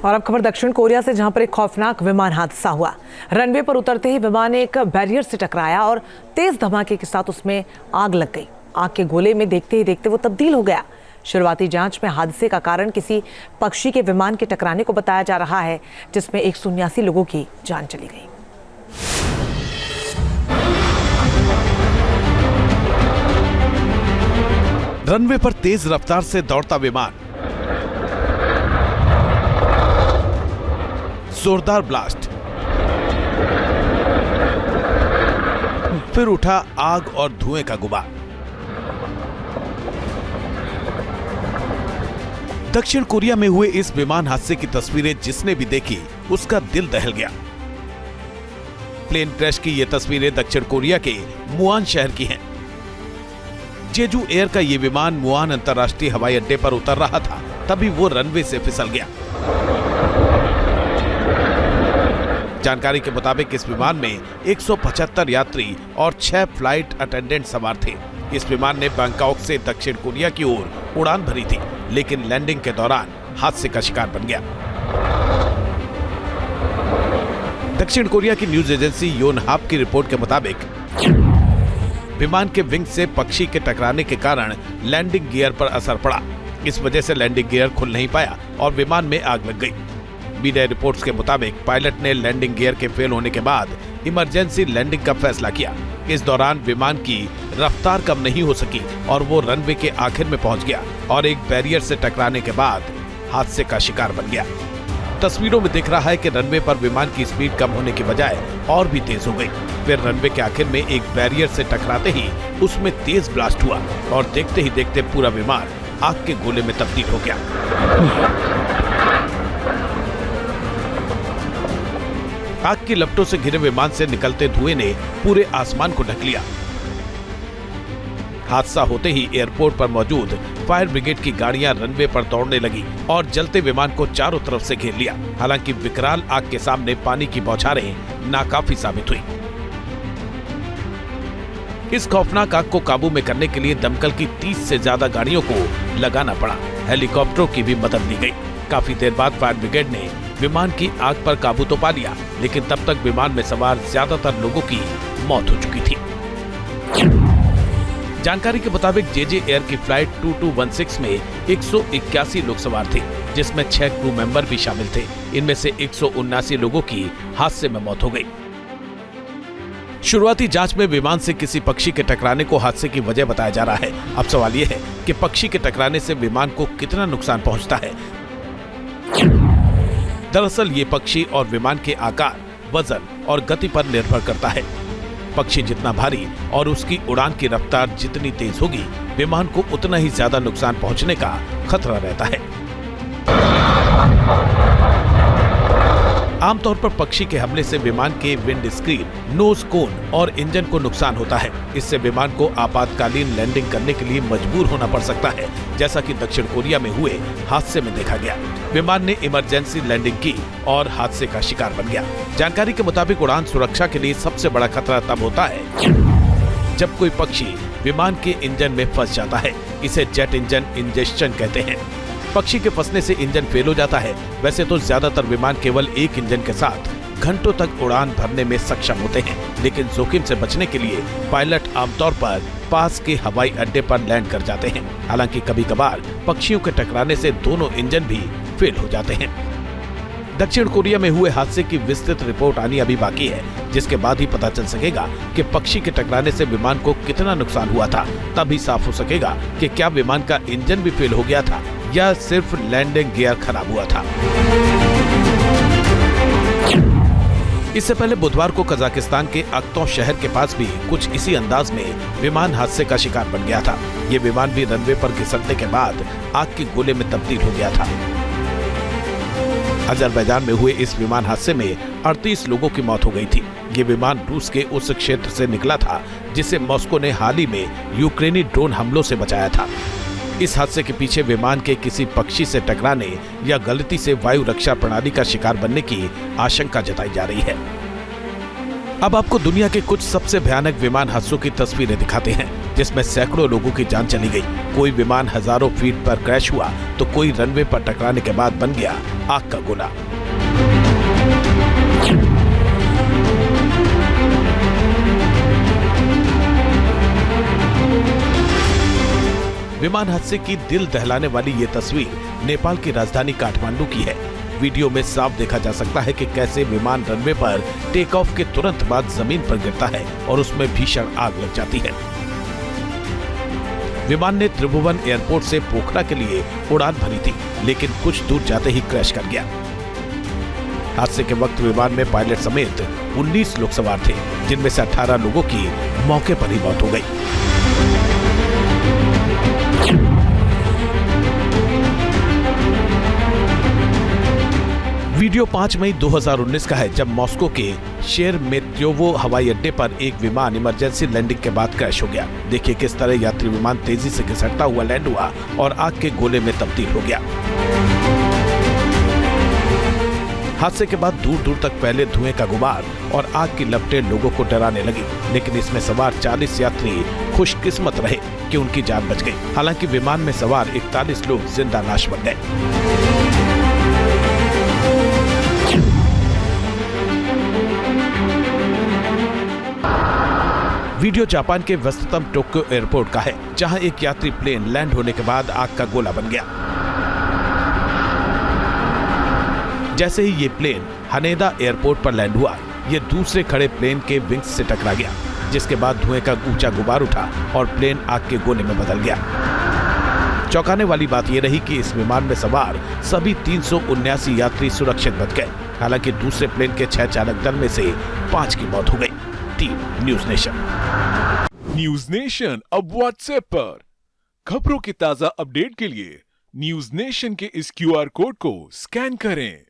और अब खबर दक्षिण कोरिया से, जहां पर एक खौफनाक विमान हादसा हुआ। रनवे पर उतरते ही विमान एक बैरियर से टकराया और तेज धमाके के साथ उसमें आग लग गई। आग के गोले में देखते ही देखते वो तब्दील हो गया। शुरुआती जांच में हादसे का कारण किसी पक्षी के विमान के टकराने को बताया जा रहा है, जिसमें 179 लोगों की जान चली गई। रनवे पर तेज रफ्तार से दौड़ता विमान, जोरदार ब्लास्ट, फिर उठा आग और धुएं का गुबार। दक्षिण कोरिया में हुए इस विमान हादसे की तस्वीरें जिसने भी देखी उसका दिल दहल गया। प्लेन क्रैश की ये तस्वीरें दक्षिण कोरिया के मुआन शहर की हैं। जेजू एयर का ये विमान मुआन अंतर्राष्ट्रीय हवाई अड्डे पर उतर रहा था, तभी वो रनवे से फिसल गया। जानकारी के मुताबिक इस विमान में 175 यात्री और 6 फ्लाइट अटेंडेंट सवार थे। इस विमान ने बैंकॉक से दक्षिण कोरिया की ओर उड़ान भरी थी, लेकिन लैंडिंग के दौरान हादसे का शिकार बन गया। दक्षिण कोरिया की न्यूज एजेंसी योनहाप की रिपोर्ट के मुताबिक विमान के विंग से पक्षी के टकराने के कारण लैंडिंग गियर पर असर पड़ा। इस वजह से लैंडिंग गियर खुल नहीं पाया और विमान में आग लग गई। मीडिया रिपोर्ट्स के मुताबिक पायलट ने लैंडिंग गियर के फेल होने के बाद इमरजेंसी लैंडिंग का फैसला किया। इस दौरान विमान की रफ्तार कम नहीं हो सकी और वो रनवे के आखिर में पहुंच गया और एक बैरियर से टकराने के बाद हादसे का शिकार बन गया। तस्वीरों में दिख रहा है कि रनवे पर विमान की स्पीड कम होने की बजाय और भी तेज हो गई। फिर रनवे के आखिर में एक बैरियर से टकराते ही उसमें तेज ब्लास्ट हुआ और देखते ही देखते पूरा विमान आग के गोले में तब्दील हो गया। आग की लपटों से घिरे विमान से निकलते धुएं ने पूरे आसमान को ढक लिया। हादसा होते ही एयरपोर्ट पर मौजूद फायर ब्रिगेड की गाड़ियां रनवे पर दौड़ने लगी और जलते विमान को चारों तरफ से घेर लिया। हालांकि विकराल आग के सामने पानी की बौछारें नाकाफी साबित हुई। इस खौफनाक आग को काबू में करने के लिए दमकल की 30 से ज्यादा गाड़ियों को लगाना पड़ा। हेलीकॉप्टरों की भी मदद ली गई। काफी देर बाद फायर ब्रिगेड ने विमान की आग पर काबू तो पा लिया, लेकिन तब तक विमान में सवार ज्यादातर लोगों की मौत हो चुकी थी। जानकारी के मुताबिक जेजे एयर की फ्लाइट 2216 में 181 लोग सवार थे, जिसमें 6 क्रू मेंबर भी शामिल थे। इनमें से 179 लोगों की हादसे में मौत हो गई। शुरुआती जांच में विमान से किसी पक्षी के टकराने को हादसे की वजह बताया जा रहा है। अब सवाल यह है कि पक्षी के टकराने से विमान को कितना नुकसान पहुंचता है। दरअसल ये पक्षी और विमान के आकार, वजन और गति पर निर्भर करता है। पक्षी जितना भारी और उसकी उड़ान की रफ्तार जितनी तेज होगी, विमान को उतना ही ज्यादा नुकसान पहुंचने का खतरा रहता है। आमतौर पर पक्षी के हमले से विमान के विंड स्क्रीन, नोज कोन और इंजन को नुकसान होता है। इससे विमान को आपातकालीन लैंडिंग करने के लिए मजबूर होना पड़ सकता है, जैसा कि दक्षिण कोरिया में हुए हादसे में देखा गया। विमान ने इमरजेंसी लैंडिंग की और हादसे का शिकार बन गया। जानकारी के मुताबिक उड़ान सुरक्षा के लिए सबसे बड़ा खतरा तब होता है जब कोई पक्षी विमान के इंजन में फंस जाता है। इसे जेट इंजन इंजेक्शन कहते हैं। पक्षी के फंसने से इंजन फेल हो जाता है। वैसे तो ज्यादातर विमान केवल एक इंजन के साथ घंटों तक उड़ान भरने में सक्षम होते हैं, लेकिन जोखिम से बचने के लिए पायलट आमतौर पर पास के हवाई अड्डे पर लैंड कर जाते हैं। हालांकि कभी कभार पक्षियों के टकराने से दोनों इंजन भी फेल हो जाते हैं। दक्षिण कोरिया में हुए हादसे की विस्तृत रिपोर्ट आनी अभी बाकी है, जिसके बाद ही पता चल सकेगा कि पक्षी के टकराने से विमान को कितना नुकसान हुआ था। तभी साफ हो सकेगा कि क्या विमान का इंजन भी फेल हो गया था या सिर्फ लैंडिंग गियर खराब हुआ था। इससे पहले बुधवार को कजाकिस्तान के अक्तौ शहर के पास भी कुछ इसी अंदाज में विमान हादसे का शिकार बन गया था। ये विमान भी रनवे पर घिसटने के बाद आग के गोले में तब्दील हो गया था। अजरबैजान में हुए इस विमान हादसे में 38 लोगों की मौत हो गई थी। ये विमान रूस के उस क्षेत्र से निकला था जिसे मॉस्को ने हाल ही में यूक्रेनी ड्रोन हमलों से बचाया था। इस हादसे के पीछे विमान के किसी पक्षी से टकराने या गलती से वायु रक्षा प्रणाली का शिकार बनने की आशंका जताई जा रही है। अब आपको दुनिया के कुछ सबसे भयानक विमान हादसों की तस्वीरें दिखाते हैं, जिसमें सैकड़ों लोगों की जान चली गई। कोई विमान हजारों फीट पर क्रैश हुआ तो कोई रनवे पर टकराने के बाद बन गया आग का गोला। विमान हादसे की दिल दहलाने वाली ये तस्वीर नेपाल की राजधानी काठमांडू की है। वीडियो में साफ देखा जा सकता है कि कैसे विमान रनवे पर टेक ऑफ के तुरंत बाद जमीन पर गिरता है और उसमें भीषण आग लग जाती है। विमान ने त्रिभुवन एयरपोर्ट से पोखरा के लिए उड़ान भरी थी, लेकिन कुछ दूर जाते ही क्रैश कर गया। हादसे के वक्त विमान में पायलट समेत 19 लोग सवार थे, जिनमें से 18 लोगों की मौके पर ही मौत हो गई। वीडियो 5 मई 2019 का है, जब मॉस्को के शेरमेत्योवो हवाई अड्डे पर एक विमान इमरजेंसी लैंडिंग के बाद क्रैश हो गया। देखिए किस तरह यात्री विमान तेजी से घिसटता हुआ लैंड हुआ और आग के गोले में तब्दील हो गया। हादसे के बाद दूर दूर तक फैले धुएं का गुबार और आग की लपटें लोगों को डराने लगी, लेकिन इसमें सवार 40 यात्री खुशकिस्मत रहे कि उनकी जान बच गई। हालांकि विमान में सवार 41 लोग जिंदा लाश बन गए। वीडियो जापान के व्यस्ततम टोक्यो एयरपोर्ट का है, जहां एक यात्री प्लेन लैंड होने के बाद आग का गोला बन गया। जैसे ही ये प्लेन हनेदा एयरपोर्ट पर लैंड हुआ, ये दूसरे खड़े प्लेन के विंग्स से टकरा गया, जिसके बाद धुएं का ऊंचा गुबार उठा और प्लेन आग के गोले में बदल गया। चौंकाने वाली बात यह रही कि इस विमान में सवार सभी 379 यात्री सुरक्षित बच गए। हालांकि दूसरे प्लेन के 6 चालक दल में से 5 की मौत हो गई। Team news nation. News nation अब व्हाट्सएप पर खबरों की ताजा अपडेट के लिए न्यूज नेशन के इस QR कोड को स्कैन करें।